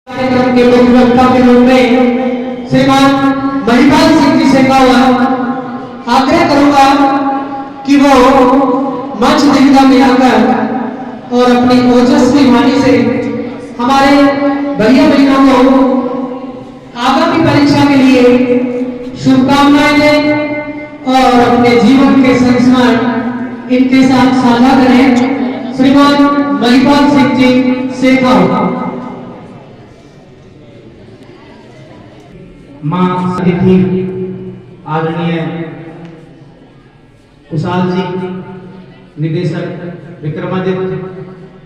कार्यक्रम के मुख्य वक्ता के रूप में श्रीमान महिपाल सिंह जी से आग्रह करूंगा कि वो मंच दिग्गज में आकर और अपनी ओजस्वी वाणी से हमारे भैया बहनों को आगामी परीक्षा के लिए शुभकामनाएं दें और अपने जीवन के संस्मरण इनके साथ साझा करें। श्रीमान महिपाल सिंह जी शेखर। मां अतिथि आदरणीय कुशाल जी, निदेशक विक्रमादित्य,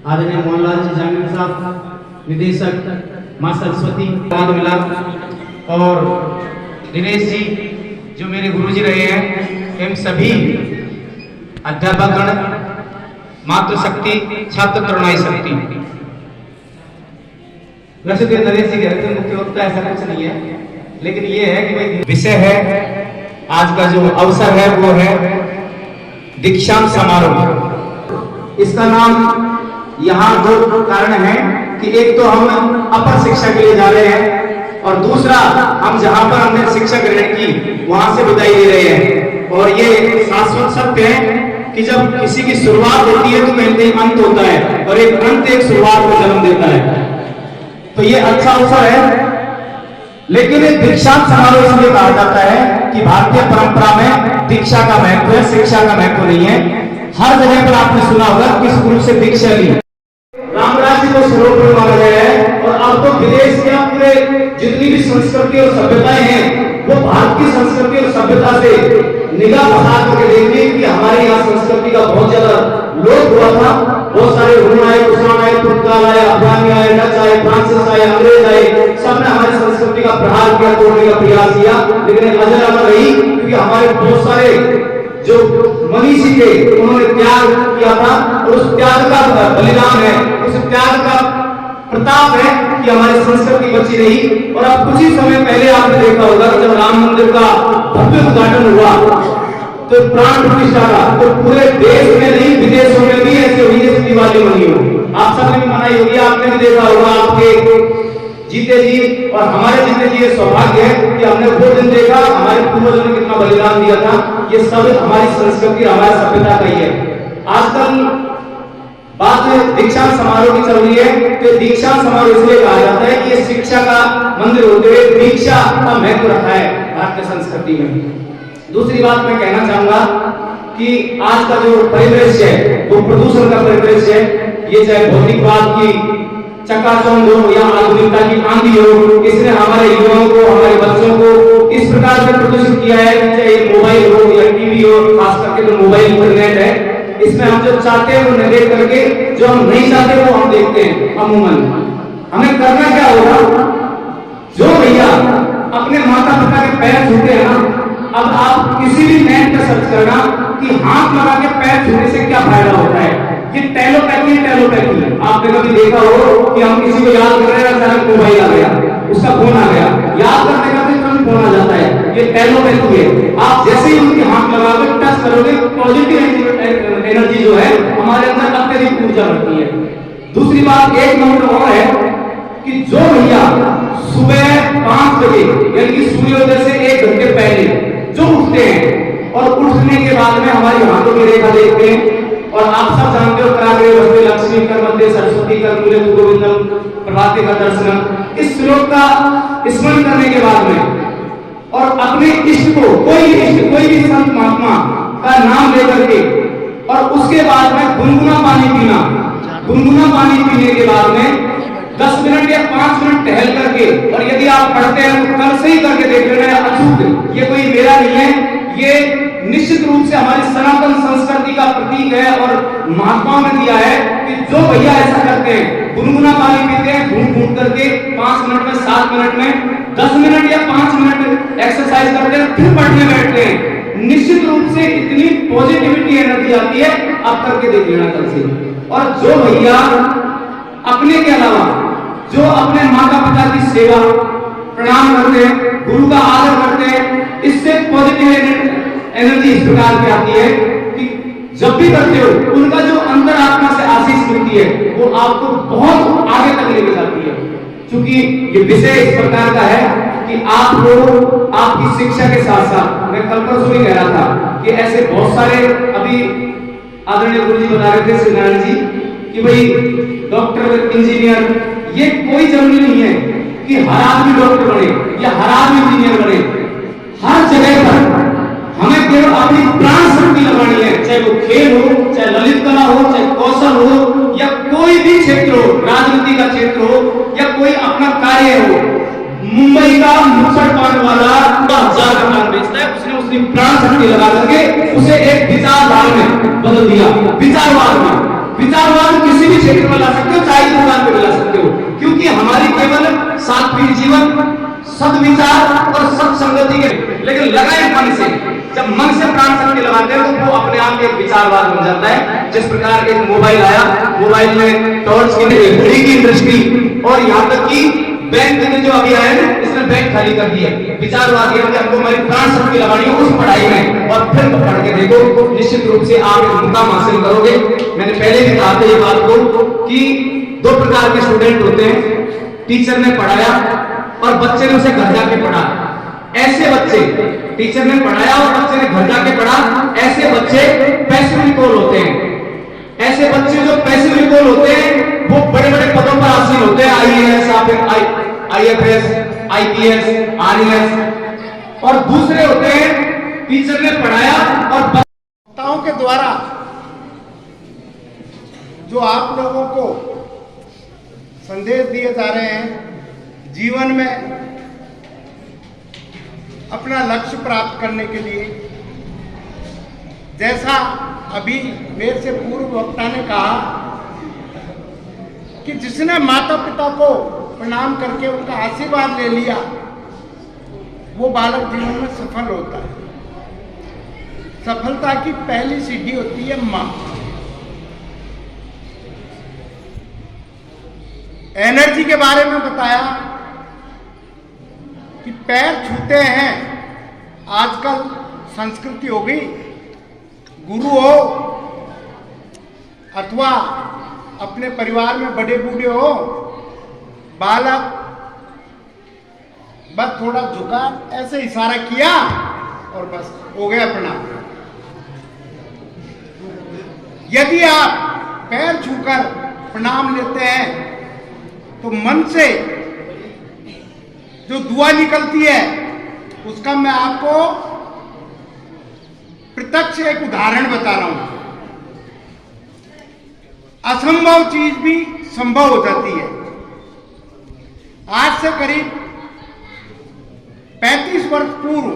आदरणीय मोहनलाल जी जांगीर साहब, निदेशक मां सरस्वती मिला, और दिनेश जी जो मेरे गुरुजी रहे हैं, एवं सभी अध्यापकगण, मातृशक्ति, छात्र तरुणाई शक्ति। वैसे तो नरेश जी कहते हैं मुख्य वक्ता, ऐसा कुछ नहीं है, लेकिन ये है कि विषय है आज का जो अवसर है वो है दीक्षांत समारोह। इसका नाम यहाँ दो कारण है कि एक तो हम अपर शिक्षा के लिए जा रहे हैं और दूसरा हम जहां पर हमने शिक्षा ग्रहण की वहां से विदाई ले रहे हैं। और ये शाश्वत सत्य है कि जब किसी की शुरुआत होती है तो कहीं कहीं अंत होता है और एक अंत एक शुरुआत को जन्म देता है। तो ये अच्छा अवसर है, लेकिन दीक्षांत समारोह इसलिए कहा जाता है कि भारतीय परंपरा में दीक्षा का महत्व है, शिक्षा का महत्व नहीं है। हर जगह पर आपने सुना होगा किस गुरु से दीक्षा ली। रामराज जी को सर्वोपरि माना गया है और अब तो विदेश के पूरे जितनी भी संस्कृति और सभ्यताएं हैं वो भारत की संस्कृति और सभ्यता से निगाह बना करके देखिए कि हमारे यहाँ संस्कृति का बहुत ज्यादा लोप हुआ था। बहुत सारे रोम आए, कुषाण आए, पुर्तगाल आए, अफगानी आए, डच आए, फ्रांसीसी आए, अंग्रेज आए, सबने हमारी संस्कृति का प्रहार किया, तोड़ने का प्रयास किया, लेकिन अजर अमर रही क्योंकि हमारे बहुत सारे जो मनीषी थे उन्होंने त्याग किया था और उस त्याग का बलिदान है, उस त्याग का प्रताप है कि हमारी संस्कृति बची रही। और अब कुछ ही समय पहले आपने देखा होगा जब राम मंदिर का भव्य उद्घाटन हुआ तो प्राण प्रतिष्ठा का तो पूरे देश में नहीं विदेशों में भी ऐसे हुई जैसे दिवाली मनी हो। आप सबने भी मनाई होगी, आपने भी देखा होगा। आपके जीते जी और हमारे जीते जी ये सौभाग्य है कि हमने वो दिन देखा, हमारे पूर्वजों ने कितना बलिदान दिया था। ये सब हमारी संस्कृति, हमारी सभ्यता का ही है। आजकल बात दीक्षांत समारोह की चल रही है, तो दीक्षांत समारोह इसलिए कहा जाता है कि ये शिक्षा का मंदिर होते हुए दीक्षा का महत्व रखा है भारतीय संस्कृति में। दूसरी बात मैं कहना चाहूंगा कि आज का जो परिदृश्य है वो प्रदूषण का परिदृश्य है। ये चाहे भौतिकवाद की चकाचौंध हो या आधुनिकता की आंधी हो, इसने हमारे युवाओं को, हमारे बच्चों को इस प्रकार से प्रदूषित किया है, चाहे मोबाइल हो या टीवी हो, खास करके जो मोबाइल इंटरनेट है, इसमें हम जो चाहते हैं वो नहीं देख करके जो हम नहीं चाहते वो हम देखते हैं। अमूमन हमें करना क्या होगा, जो भैया अपने माता पिता के पैर छूते हैं ना, अब आप किसी भी नेट पर सर्च करना कि हाथ लगा के पैर छूने से क्या फायदा होता है। ये टेलोपैथी है। आपने कभी देखा हो कि हम किसी को याद कर रहे हैं, अचानक मोबाइल आ गया, उसका फोन आ गया, याद करने का तुरंत फोन आ जाता है। ये टेलोपैथी है। आप जैसे ही उनके हाथ लगाओगे, टच करोगे, पॉजिटिव एनर्जी जो है हमारे अंदर अत्यधिक ऊर्जा बढ़ती है। दूसरी बात एक नंबर और है कि जो भैया सुबह 5 बजे यानी कि सूर्योदय से 1 घंटे पहले जो उठते हैं और उठने के बाद में हमारी हाथों की रेखा देखते हैं, और आप सब जानते हो कराग्रे वस्ते लक्ष्मी कर मध्य सरस्वती कर मूले गोविंदम प्रभाते का दर्शनम। इस श्लोक का स्मरण करने के बाद में और अपने इष्ट को कोई भी संत महात्मा का नाम लेकर के और उसके बाद में गुनगुना पानी पीना। गुनगुना पानी पीने के बाद में 10 मिनट या 5 मिनट टहल करके, और यदि आप पढ़ते हैं तो कल से ही करके देख लेना, अछूत, ये कोई मेरा नहीं है, ये निश्चित रूप से हमारी सनातन संस्कृति का प्रतीक है और महात्माओं ने दिया है कि जो भैया ऐसा करते हैं, गुनगुना पानी पीते हैं, घूम करके 5 मिनट में, 7 मिनट में, 10 मिनट या 5 मिनट एक्सरसाइज करते हैं, फिर पढ़ने बैठते हैं, निश्चित रूप से इतनी पॉजिटिविटी एनर्जी आती है। आप करके देख लेना कल से। और जो भैया अपने के अलावा जो अपने माता पिता की सेवा, प्रणाम करते हैं, गुरु का आदर करते हैं, इससे पॉजिटिव एनर्जी इस प्रकार की आती है कि जब भी करते हो उनका जो अंतरात्मा से आशीष मिलती है वो आपको बहुत आगे तक लेके जाती है। चूंकि ये विषय इस प्रकार का है कि आप लोग आपकी शिक्षा के साथ साथ, मैं कल परसों भी कह रहा था कि ऐसे बहुत सारे, अभी आदरणीय गुरु जी बता रहे थे श्री नारायण जी कि भाई डॉक्टर, इंजीनियर, ये कोई जरूरी नहीं है कि हर आदमी डॉक्टर बने या हर आदमी इंजीनियर बने। हर जगह पर हमें केवल अपनी प्राण शक्ति लगानी है, चाहे वो खेल हो, चाहे ललित कला हो, चाहे कौशल हो, या कोई भी क्षेत्र हो, राजनीति का क्षेत्र हो, या कोई अपना कार्य हो। मुंबई का मुसड़ पान वाला 10,000 का पान बेचता है, उसने उसकी प्राण शक्ति लगा करके उसे एक विचारधारा में बदल दिया। विचारवाद किसी भी क्षेत्र में ला सकते हो, चाहे दुकान पे ला सकते हो, क्योंकि हमारी केवल सात्विक जीवन, सदविचार और सत्संगति के, लेकिन लगाए मन से, जब मन से प्राण शक्ति लगाते हैं तो वो अपने आप एक विचारवाद बन जाता है। जिस प्रकार एक मोबाइल आया, मोबाइल में टॉर्च की, घड़ी की इंडस्ट्री, और यहाँ तक कि बैंक में जो अभी आया ना, इसने बैंक खाली कर दिया। विचारवाद ये है कि हमको हमारी प्राण शक्ति लगानी है उस पढ़ाई में, और फिर पढ़ के देखो, निश्चित रूप से आप एक मुकाम हासिल करोगे। मैंने पहले भी कहा था ये बात को कि दो प्रकार के स्टूडेंट होते हैं, टीचर ने पढ़ाया और बच्चे ने उसे घर जाके पढ़ा। ऐसे बच्चे, टीचर ने पढ़ाया और बच्चे ने घर जाके पढ़ा, ऐसे बच्चे पैसिव रिकॉल होते हैं। ऐसे बच्चे जो पैसिव रिकॉल होते हैं वो बड़े बड़े पदों पर हासिल होते हैं, IAS, IPS, RAS। और दूसरे होते हैं टीचर ने पढ़ाया और वक्ताओं के द्वारा जो आप लोगों को संदेश दिए जा रहे हैं जीवन में अपना लक्ष्य प्राप्त करने के लिए, जैसा अभी मेरे से पूर्व वक्ता ने कहा कि जिसने माता पिता को प्रणाम करके उनका आशीर्वाद ले लिया वो बालक जीवन में सफल होता है। सफलता की पहली सीढ़ी होती है मां। एनर्जी के बारे में बताया कि पैर छूते हैं, आजकल संस्कृति हो गई, गुरु हो अथवा अपने परिवार में बड़े बूढ़े हो, बालक बस थोड़ा झुका, ऐसे इशारा किया और बस हो गया प्रणाम। यदि आप पैर छूकर प्रणाम लेते हैं तो मन से जो दुआ निकलती है उसका मैं आपको प्रत्यक्ष एक उदाहरण बता रहा हूं। असंभव चीज भी संभव हो जाती है। आज से करीब 35 वर्ष पूर्व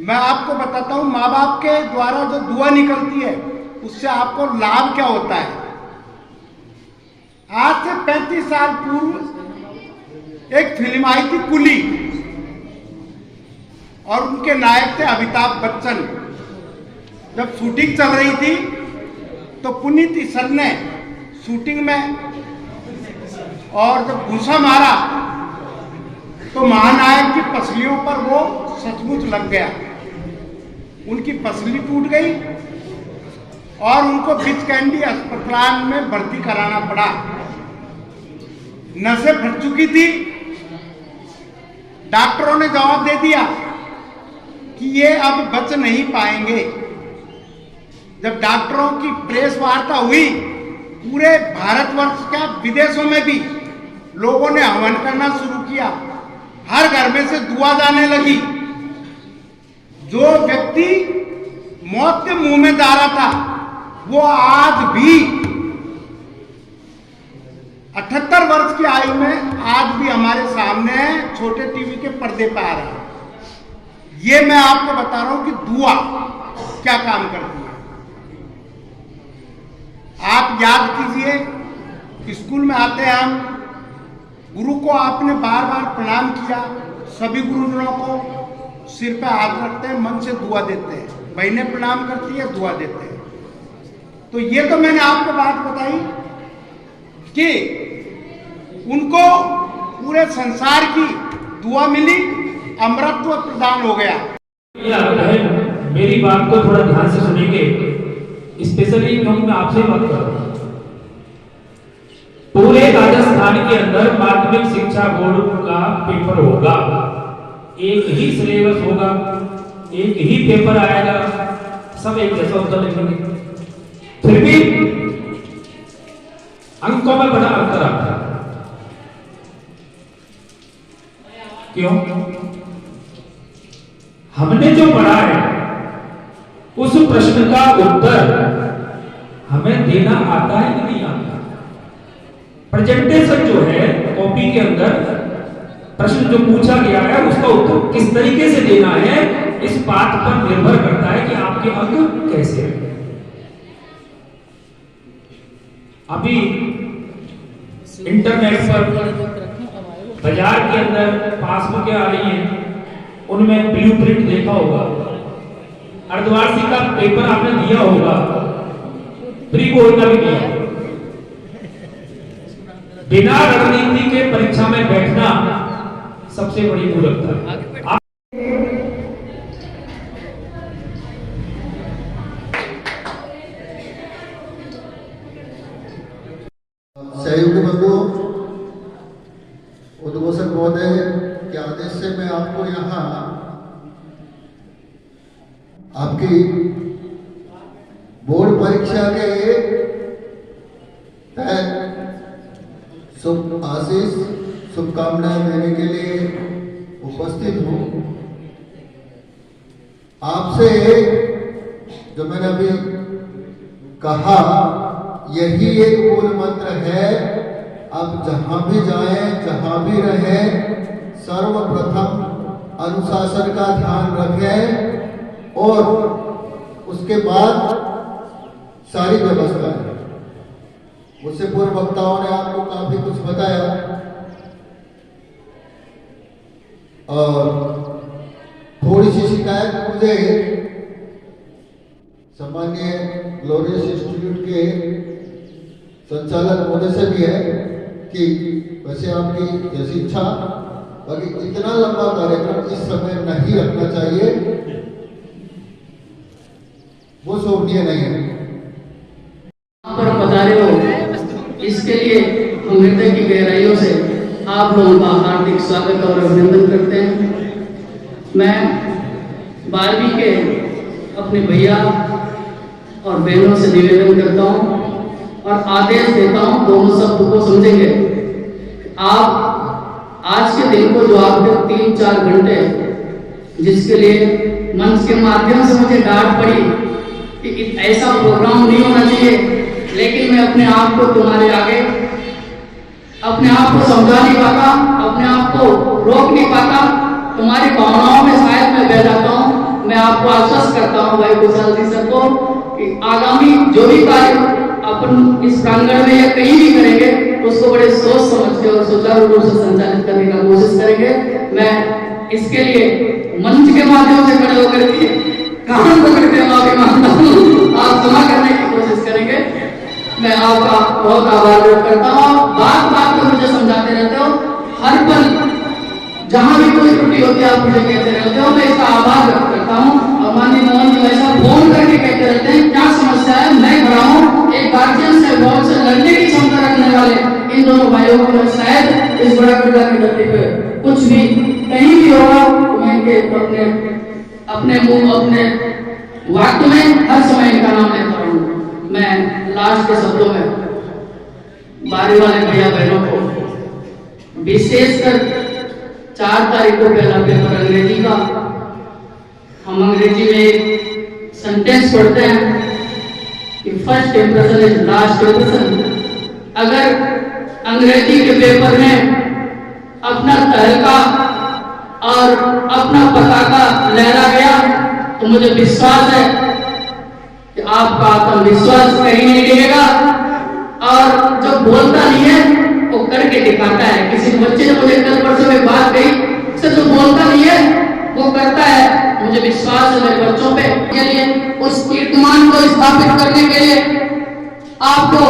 मैं आपको बताता हूं, माँ बाप के द्वारा जो दुआ निकलती है उससे आपको लाभ क्या होता है। आज से 35 साल पूर्व एक फिल्म आई थी कुली, और उनके नायक थे अमिताभ बच्चन। जब शूटिंग चल रही थी तो पुनीत सर ने शूटिंग में और जब घूसा मारा तो महानायक की पसलियों पर वो सचमुच लग गया। उनकी पसली टूट गई और उनको बीच कैंडी अस्पताल में भर्ती कराना पड़ा। नसें फट चुकी थी। डॉक्टरों ने जवाब दे दिया कि ये अब बच नहीं पाएंगे। जब डॉक्टरों की प्रेस वार्ता हुई, पूरे भारतवर्ष का विदेशों में भी लोगों ने हवन करना शुरू किया। हर घर में से दुआ जाने लगी। जो व्यक्ति मौत के मुंह में जा रहा था वो आज भी 78 वर्ष की आयु में आज भी हमारे सामने छोटे टीवी के पर्दे पर आ रहा है। ये मैं आपको बता रहा हूं कि दुआ क्या काम करती है। आप याद कीजिए, स्कूल में आते हैं हम, गुरु को आपने बार बार प्रणाम किया, सभी गुरुजनों को सिर पे हाथ रखते हैं, मन से दुआ देते हैं, बहनें प्रणाम करती है, दुआ देते हैं। तो ये तो मैंने आपको बात बताई कि उनको पूरे संसार की दुआ मिली, अमरत्व प्रदान हो गया। मेरी बात को थोड़ा ध्यान से सुनेंगे, स्पेशली क्योंकि मैं आपसे बात कर रहा हूं। पूरे राजस्थान स्थान के अंदर माध्यमिक शिक्षा बोर्ड का पेपर होगा, एक ही सिलेबस होगा, एक ही पेपर आएगा, सब एक जैसा उत्तर लिखेंगे, फिर भी अंकों में बड़ा अंतर आता है। क्यों? हमने जो पढ़ा है उस प्रश्न का उत्तर हमें देना आता है कि नहीं आता? प्रेजेंटेशन जो है कॉपी के अंदर प्रश्न जो पूछा गया है उसका उत्तर किस तरीके से देना है, इस बात पर निर्भर करता है कि आपके अंक कैसे हैं। अभी इंटरनेट पर बाजार के अंदर पासबुकें आ रही हैं, उनमें ब्लूप्रिंट देखा होगा, अर्धवार्षिक का पेपर आपने दिया होगा, प्री बोर्ड का भी दिया। बिना रणनीति के परीक्षा में बैठना सबसे बड़ी मूर्खता है। सहयोगी बंधुओं, उद्घोषक महोदय के आदेश से मैं आपको यहाँ आपकी बोर्ड परीक्षा के आशीष शुभकामनाएं देने के लिए उपस्थित हूँ। आपसे जो मैंने अभी कहा, यही एक मूल मंत्र है। आप जहां भी जाएं, जहां भी रहें, सर्वप्रथम अनुशासन का ध्यान रखें और उसके बाद सारी व्यवस्था है। मुझसे पूर्व वक्ताओं ने आपको काफी कुछ बताया और थोड़ी सी शिकायत मुझे सामान्य ग्लोरियस इंस्टीट्यूट के संचालक महोदय से भी है कि वैसे आपकी जैसी इच्छा, बाकी इतना लंबा कार्यक्रम इस समय नहीं रखना चाहिए, वो शोभनीय नहीं है। पर पधारे हो, इसके लिए हम हृदय की गहराइयों से आप लोगों का हार्दिक स्वागत और अभिनंदन करते हैं। मैं 12वीं के अपने भैया और बहनों से निवेदन करता हूं और आदेश देता हूं, दोनों शब्द को समझेंगे। आप आज के दिन को जो आपके 3-4 घंटे जिसके लिए मंच के माध्यम से मुझे डांट पड़ी कि ऐसा प्रोग्राम नहीं होना चाहिए, लेकिन मैं अपने आप को तुम्हारे आगे अपने आप को समझा नहीं पाता, अपने आप को रोक नहीं पाता, तुम्हारी भावनाओं में शायद मैं बह जाता हूं। मैं आपको आश्वस्त करता हूं भाई कुशल जी सर को कि आगामी जो भी कार्य अपन इस प्रांगण में या कहीं भी करेंगे उसको बड़े सोच समझ के और सुचारू रूप से संचालित करने का कोशिश करेंगे। मैं इसके लिए मंच के माध्यम से खड़े होकर के कान पकड़ के माफी मांगता हूँ, आप क्षमा करने की कोशिश करेंगे। मैं आपका बहुत आभार व्यक्त करता हूँ। बात बात पर मुझे समझाते रहते हो, हर पल जहां भी कोई त्रुटि होती है आप मुझे कहते रहते हो, मैं इसका आभार व्यक्त करता हूँ। और माननीय मोहन जी वैसा फोन करके कहते रहते हैं क्या समस्या है, मैं खड़ा हूँ। एक गार्जियन से बहुत से लड़ने की क्षमता रखने वाले इन दोनों भाइयों को मैं शायद इस बड़ा गड्ढा की धरती पे कुछ भी कहीं भी होगा तो मैं इनके अपने मुंह अपने वाक्य में हर समय इनका नाम लेता हूँ। मैं लास्ट के शब्दों में बारी वाले भैया बहनों को विशेषकर 4 तारीख को पहला पेपर अंग्रेजी का, हम अंग्रेजी में एक सेंटेंस पढ़ते हैं कि first impression is last impression. अगर अंग्रेजी के पेपर में अपना तहलका और अपना पताका लहरा गया तो मुझे विश्वास है कि आपका आत्मविश्वास कहीं नहीं गिरेगा। और जो बोलता नहीं है वो करके दिखाता है। किसी बच्चे ने मुझे कल परसों में बात कही, जो बोलता नहीं है वो करता है। मुझे विश्वास है मेरे बच्चों पे। के लिए उस कीर्तिमान को स्थापित करने के लिए आपको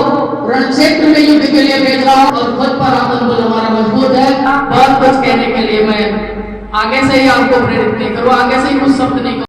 रण क्षेत्र में युद्ध के लिए भेज रहा हूं और खुद पर आत्मबल हमारा मजबूत है। बहुत कुछ कहने के लिए मैं आगे से ही आपको प्रेरित नहीं करूँ, आगे से ही कुछ शब्द नहीं